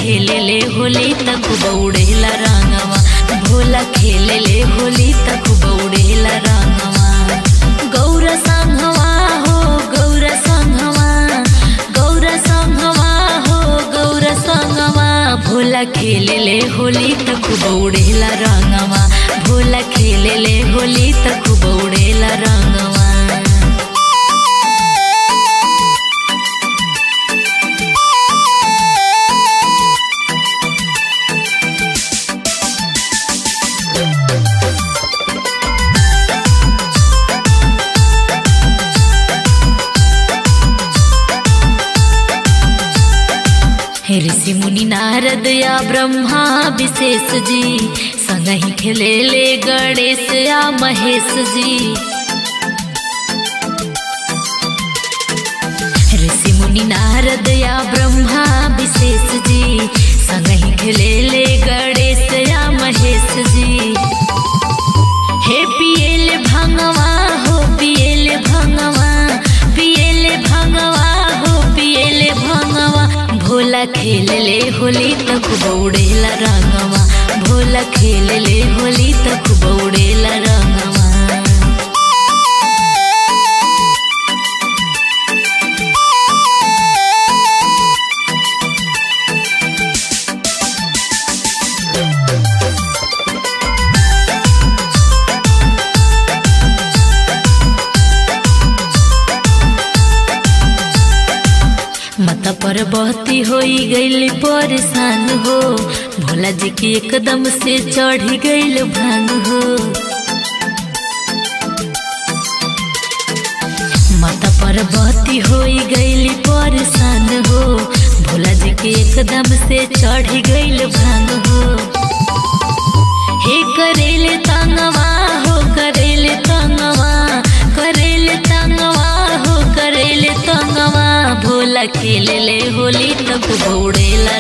खेले ले होली तक बौड़ेला रंगवा, भोला खेले ले होली तक बौड़ेला रंगवा। गौरा संघवा हो गौरा संघवा, गौरा संघवा हो गौरा संघवा, भोला खेले ले होली तक बौड़ेला रंगवा, भोला खेले ले होली तक बौड़ेला रंगवा। ऋषि मुनि नारद या ब्रह्मा विशेष जी, संग ही खेले ले गणेश या महेश जी। ऋषि मुनि नारद या ब्रह्मा विशेष जी, संग ही खेले ले गणेश या महेश जी। हे पियले भंगवा हो पियले भंगवा, पियले भंगवा हो पियले भंगवा, भोला खेले ले होली तक बौड़ेला रंगवा, भोला खेले ले होली तक बौड़ेला रंगवा। माता पार्वती होई गईल परेशान हो, भोला जी की एकदम से चढ़ी गईल भांग हो। माता पार्वती होई गईल परेशान हो, भोला जी की एकदम से चढ़ी गईल भांग हो। हे करेले तंगवा हो करेले तंगवा, करेले तंगवा हो करेले तंगवा, भोला खेले ले होली तक बौड़ेला